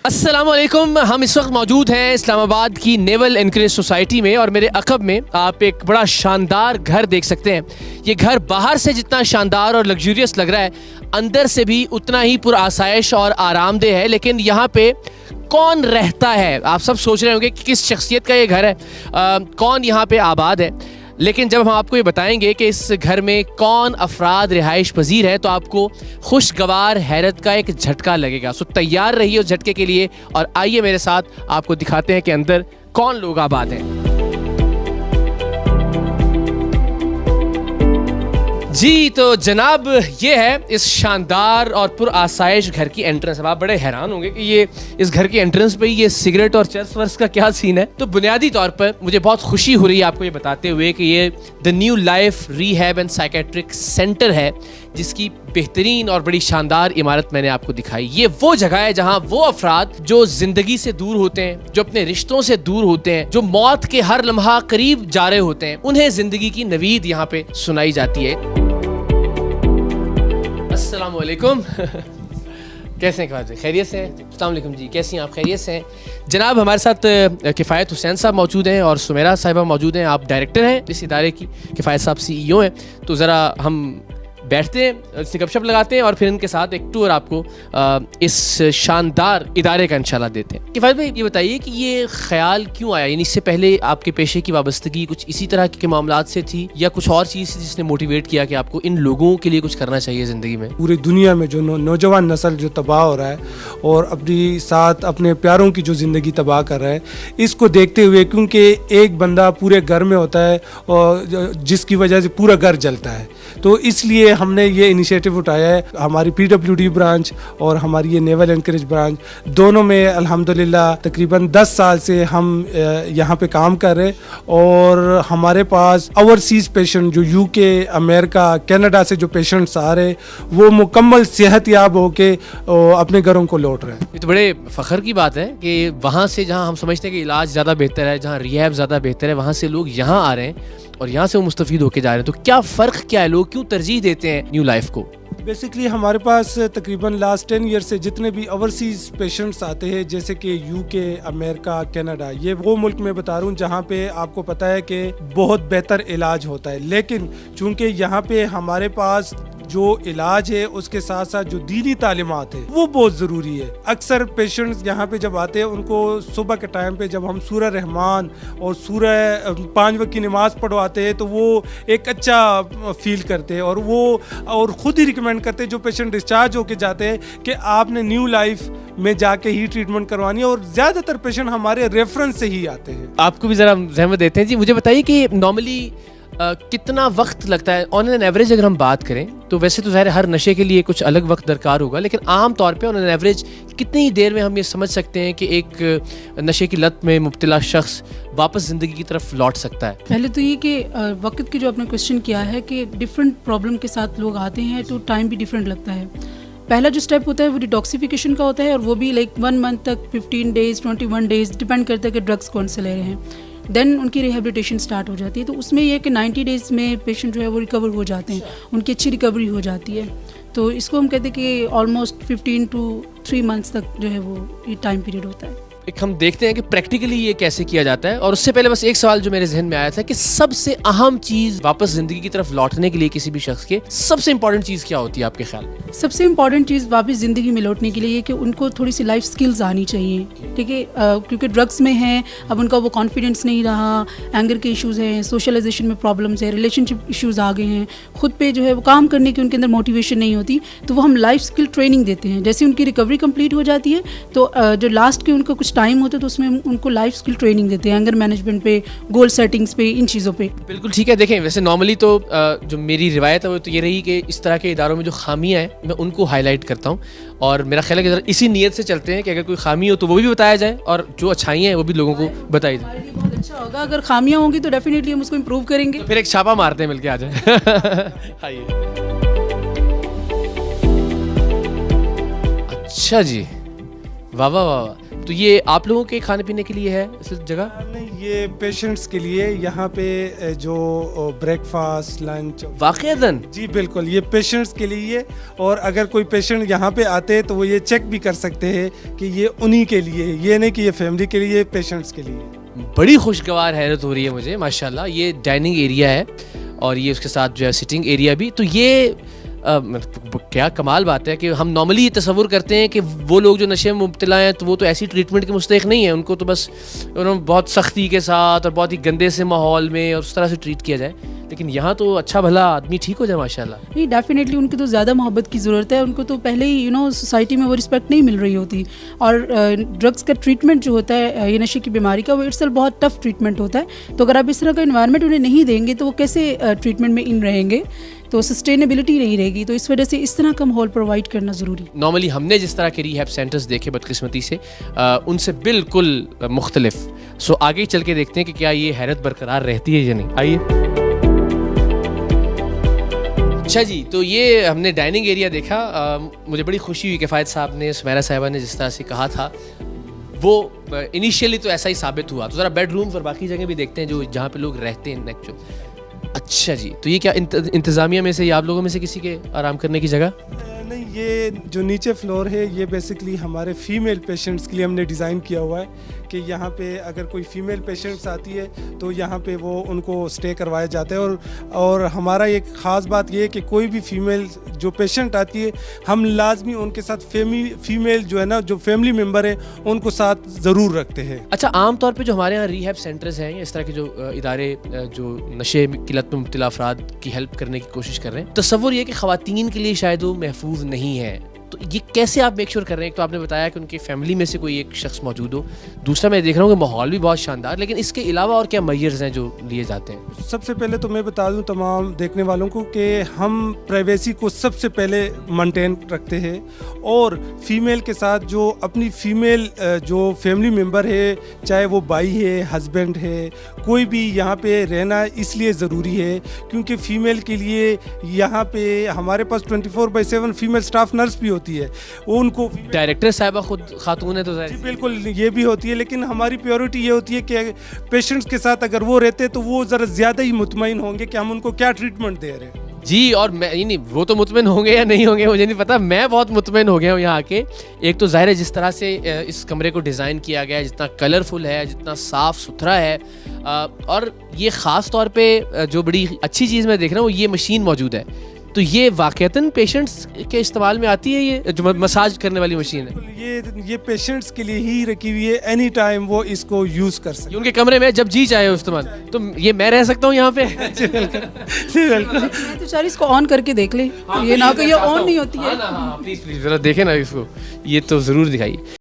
अस्सलाम वालेकुम। हम इस वक्त मौजूद हैं इस्लामाबाद की नेवल एनकरेज सोसाइटी में और मेरे अकब में आप एक बड़ा शानदार घर देख सकते हैं। ये घर बाहर से जितना शानदार और लग्जूरियस लग रहा है, अंदर से भी उतना ही पुरआसाइश और आरामदेह है। लेकिन यहाँ पे कौन रहता है? आप सब सोच रहे होंगे कि किस शख्सियत का ये घर है, कौन यहाँ पे आबाद है। लेकिन जब हम आपको ये बताएंगे कि इस घर में कौन अफराद रिहाइश पजीर है, तो आपको खुशगवार हैरत का एक झटका लगेगा। सो तैयार रहिए उस झटके के लिए और आइए मेरे साथ आपको दिखाते हैं कि अंदर कौन लोग आबाद हैं। जी तो जनाब, ये है इस शानदार और पुरआसाइश घर की एंट्रेंस। अब आप बड़े हैरान होंगे कि ये इस घर की एंट्रेंस पे ये सिगरेट और चर्स वर्स का क्या सीन है। तो बुनियादी तौर पर मुझे बहुत खुशी हो रही है आपको ये बताते हुए कि ये the new life rehab and psychiatric centre है, जिसकी बेहतरीन और बड़ी शानदार इमारत मैंने आपको दिखाई। ये वो जगह है जहाँ वो अफराद जो जिंदगी से दूर होते हैं, जो अपने रिश्तों से दूर होते हैं, जो मौत के हर लम्हा करीब जा रहे होते हैं, उन्हें जिंदगी की नवीद यहाँ पे सुनाई जाती है। अस्सलाम वालेकुम। कैसे हैं ख्वाजा? खैरियत से हैं? अस्सलाम वालेकुम जी, कैसी हैं आप? खैरियत से हैं जनाब। हमारे साथ किफ़ायत हुसैन साहब मौजूद हैं और सुमेरा साहिबा मौजूद हैं। आप डायरेक्टर हैं इस इदारे की, किफ़ायत साहब CEO हैं। तो ज़रा हम बैठते हैं, इससे गपशप लगाते हैं और फिर इनके साथ एक टूर आपको इस शानदार इदारे का इंशाल्लाह देते हैं। किफ़ायत भाई, ये बताइए कि ये ख्याल क्यों आया? यानी इससे पहले आपके पेशे की वाबस्तगी कुछ इसी तरह के मामलात से थी या कुछ और चीज़ थी जिसने मोटिवेट किया कि आपको इन लोगों के लिए कुछ करना चाहिए ज़िंदगी में? पूरी दुनिया में जो नौजवान नस्ल जो तबाह हो रहा है और अपनी साथ अपने प्यारों की जो ज़िंदगी तबाह कर रहा है, इसको देखते हुए, क्योंकि एक बंदा पूरे घर में होता है और जिसकी वजह से पूरा घर जलता है, तो इसलिए हमने ये इनिशिएटिव उठाया है। हमारी PWD ब्रांच और हमारी ये नेवल एनकरेज ब्रांच, दोनों में अल्हम्दुलिल्लाह तकरीबन 10 साल से हम यहाँ पे काम कर रहे हैं। और हमारे पास ओवरसीज़ पेशेंट जो UK, अमेरिका, कनाडा से जो पेशेंट्स आ रहे, वो मुकम्मल सेहतयाब होके अपने घरों को लौट रहे हैं। ये तो बड़े फ़ख्र की बात है कि वहाँ से जहाँ हम समझते हैं कि इलाज ज़्यादा बेहतर है, जहाँ रिहैब ज़्यादा बेहतर है, वहाँ से लोग यहाँ आ रहे हैं और यहाँ से वो मुस्तफ़ीद होके जा रहे हैं। तो क्या फ़र्क क्या है? लोग क्यों तरजीह देते हैं न्यू लाइफ को? बेसिकली हमारे पास तकरीबन लास्ट 10 ईयर से जितने भी ओवरसीज़ पेशेंट्स आते हैं, जैसे कि UK, अमेरिका, कनाडा, ये वो मुल्क में बता रहा हूँ जहाँ पे आपको पता है कि बहुत बेहतर इलाज होता है। लेकिन चूँकि यहाँ पे हमारे पास जो इलाज है उसके साथ साथ जो दीनी तालीमात है वो बहुत ज़रूरी है। अक्सर पेशेंट्स यहाँ पे जब आते हैं, उनको सुबह के टाइम पे जब हम सूरह रहमान और सूरह 5 वक्त की नमाज़ पढ़वाते हैं तो वो एक अच्छा फील करते हैं और ख़ुद ही रिकमेंड करते हैं जो पेशेंट डिस्चार्ज होके जाते हैं कि आपने न्यू लाइफ में जाके ही ट्रीटमेंट करवानी है। और ज़्यादातर पेशेंट हमारे रेफरेंस से ही आते हैं। आपको भी ज़रा ज़हमत देते हैं जी। मुझे बताइए कि नॉर्मली कितना वक्त लगता है ऑन एन एवरेज? अगर हम बात करें तो वैसे तो ज़ाहिर हर नशे के लिए कुछ अलग वक्त दरकार होगा, लेकिन आम तौर पे ऑन एन एवरेज कितनी देर में हम ये समझ सकते हैं कि एक नशे की लत में मुब्तला शख्स वापस ज़िंदगी की तरफ लौट सकता है? पहले तो ये कि वक्त की जो आपने क्वेश्चन किया है कि डिफरेंट प्रॉब्लम के साथ लोग आते हैं तो टाइम भी डिफरेंट लगता है। पहला जो स्टेप होता है वो डिटॉक्सिफिकेशन का होता है और वो भी लाइक 1 मंथ तक, 15 डेज़, 21 डेज़, डिपेंड करता है कि ड्रग्स कौन से ले रहे हैं। देन उनकी रिहेबिलिटेशन स्टार्ट हो जाती है। तो उसमें यह कि 90 डेज़ में पेशेंट जो है वो रिकवर हो जाते हैं, उनकी अच्छी रिकवरी हो जाती है। तो इसको हम कहते हैं कि ऑलमोस्ट 15 to 3 मंथ्स तक जो है वो ये टाइम पीरियड होता है। एक हम देखते हैं कि प्रैक्टिकली ये कैसे किया जाता है। और उससे पहले बस एक सवाल जो मेरे जहन में आया था कि सबसे अहम चीज़ वापस ज़िंदगी की तरफ लौटने के लिए किसी भी शख्स के सबसे इंपॉर्टेंट चीज़ क्या होती है आपके ख्याल में? सबसे इम्पॉर्टेंट चीज़ वापस ज़िंदगी में लौटने के लिए ये कि उनको थोड़ी सी लाइफ स्किल्स आनी चाहिए, ठीक है? क्योंकि ड्रग्स में हैं, अब उनका वो कॉन्फिडेंस नहीं रहा, एंगर के इश्यूज़ हैं, सोशलाइजेशन में प्रॉब्लम्स है, रिलेशनशिप इश्यूज़ आ गए हैं, खुद पे जो है वो काम करने की उनके अंदर मोटिवेशन नहीं होती। तो वो हम लाइफ स्किल ट्रेनिंग देते हैं। जैसे उनकी रिकवरी कंप्लीट हो जाती है तो जो लास्ट के उनका कुछ टाइम होता है तो उसमें उनको लाइफ स्किल ट्रेनिंग देते हैं, एंगर मैनेजमेंट पे, गोल सेटिंग्स पे, इन चीज़ों पे। बिल्कुल ठीक है। देखें, वैसे नॉर्मली तो जो मेरी रिवायत है वो तो ये रही कि इस तरह के इदारों में जो खामियां हैं मैं उनको हाईलाइट करता हूँ और मेरा ख्याल है कि इसी नीयत से चलते हैं कि अगर कोई खामी हो तो वो भी बताया जाए और जो अच्छाइयाँ हैं वो भी लोगों को बताई जाए। बहुत अच्छा होगा, अगर खामियां होंगी तो डेफिनेटली हम उसको इम्प्रूव करेंगे। तो फिर एक छापा मारते हैं, मिलके आ जाए। आइए। अच्छा जी, वाह वाह वाह। तो ये आप लोगों के खाने पीने के लिए है इस जगह? नहीं, ये पेशेंट्स के लिए यहाँ पे जो ब्रेकफास्ट लंच वाक़ईतन जी बिल्कुल ये पेशेंट्स के लिए है। और अगर कोई पेशेंट यहाँ पे आते हैं तो वो ये चेक भी कर सकते हैं कि ये उन्हीं के लिए है, ये नहीं कि ये फैमिली के लिए, पेशेंट्स के लिए। बड़ी खुशगवार हैरत हो रही है मुझे माशाल्लाह। ये डाइनिंग एरिया है और ये उसके साथ जो है सिटिंग एरिया भी। तो ये क्या कमाल बात है कि हम नॉर्मली ये तसव्वुर करते हैं कि वो लोग जो नशे में मुब्तला हैं तो वो तो ऐसी ट्रीटमेंट के मुस्तहिक नहीं है, उनको तो बस बहुत सख्ती के साथ और बहुत ही गंदे से माहौल में और उस तरह से ट्रीट किया जाए। लेकिन यहाँ तो अच्छा भला आदमी ठीक हो जाए माशाल्लाह। नहीं, डेफिनेटली उनको तो ज़्यादा मोहब्बत की ज़रूरत है, उनको तो पहले ही सोसाइटी में वो रिस्पेक्ट नहीं मिल रही होती। और ड्रग्स का ट्रीटमेंट जो होता है ये नशे की बीमारी का, वो इट्सल्फ बहुत टफ ट्रीटमेंट होता है। तो अगर आप इस तरह का इन्वायरमेंट उन्हें नहीं देंगे तो वो कैसे ट्रीटमेंट में इन रहेंगे, तो सस्टेनेबिलिटी नहीं रहेगी। तो इस वजह से इस तरह का माहौल प्रोवाइड करना ज़रूरी। नॉर्मली हमने जिस तरह के रिहैब सेंटर्स देखे बदकिस्मती से उनसे बिल्कुल मुख्तलिफ। सो आगे चल के देखते हैं कि क्या ये हैरत बरकरार रहती है या नहीं। आइए। अच्छा जी, तो ये हमने डाइनिंग एरिया देखा। मुझे बड़ी खुशी हुई कि फ़ायद साहब ने, सुमैरा साहिबा ने जिस तरह से कहा था वो इनिशियली तो ऐसा ही साबित हुआ। तो ज़रा बेडरूम्स और बाकी जगह भी देखते हैं जो जहाँ पे लोग रहते हैं एक्चुअल। अच्छा जी, तो ये क्या इंतज़ामिया में से या आप लोगों में से किसी के आराम करने की जगह? नहीं, ये जो नीचे फ्लोर है ये बेसिकली हमारे फीमेल पेशेंट्स के लिए हमने डिज़ाइन किया हुआ है कि यहाँ पे अगर कोई फीमेल पेशेंट्स आती है तो यहाँ पे वो उनको स्टे करवाया जाता है। और हमारा एक ख़ास बात ये है कि कोई भी फीमेल जो पेशेंट आती है हम लाजमी उनके साथ फीमेल जो है ना, जो फैमिली मेम्बर है उनको साथ ज़रूर रखते हैं। अच्छा, आम तौर पे जो हमारे यहाँ रिहैब सेंटर्स हैं या इस तरह के जो इदारे जो नशे की लत में मुब्तला अफराद की हेल्प करने की कोशिश कर रहे हैं, तसव्वुर ये कि ख़वातीन के लिए शायद वो महफूज नहीं है। तो ये कैसे आप मेक श्योर कर रहे हैं? एक तो आपने बताया कि उनकी फैमिली में से कोई एक शख्स मौजूद हो, दूसरा मैं देख रहा हूँ कि माहौल भी बहुत शानदार, लेकिन इसके अलावा और क्या मेजर्स हैं जो लिए जाते हैं? सबसे पहले तो मैं बता दूं तमाम देखने वालों को कि हम प्राइवेसी को सबसे पहले मेंटेन रखते हैं। और फीमेल के साथ जो अपनी फीमेल जो फैमिली मेम्बर है, चाहे वो भाई है, हस्बैंड है, कोई भी यहाँ पे रहना इसलिए ज़रूरी है क्योंकि फ़ीमेल के लिए यहाँ पे हमारे पास 24/7 फीमेल स्टाफ नर्स भी होती है। वो उनको डायरेक्टर साहिबा खुद खातून है तो जी बिल्कुल ये भी होती है, लेकिन हमारी प्रायोरिटी ये होती है कि पेशेंट्स के साथ अगर वो रहते तो वो ज़रा ज़्यादा ही मुतमईन होंगे कि हम उनको क्या ट्रीटमेंट दे रहे हैं। जी। और मैं नहीं, वो तो मुतमिन होंगे या नहीं होंगे मुझे नहीं पता, मैं बहुत मुतमिन हो गया हूँ यहाँ आके। एक तो ज़ाहिर है जिस तरह से इस कमरे को डिज़ाइन किया गया है, जितना कलरफुल है, जितना साफ़ सुथरा है, और ये ख़ास तौर पे जो बड़ी अच्छी चीज़ मैं देख रहा हूँ ये मशीन मौजूद है। तो ये वाक़ईतन पेशेंट्स के इस्तेमाल में आती है, ये जो मसाज करने वाली मशीन है? ये पेशेंट्स के लिए ही रखी हुई है, एनी टाइम वो इसको यूज़ कर सकते हैं। उनके कमरे में जब जी चाहे इस्तेमाल। तो ये मैं रह सकता हूँ यहाँ पे? जी बिल्कुल। तो चार इसको ऑन करके देख ले, ये ना कि ये ऑन नहीं होती है। प्लीज़ ज़रा देखें ना इसको, ये तो ज़रूर दिखाइए।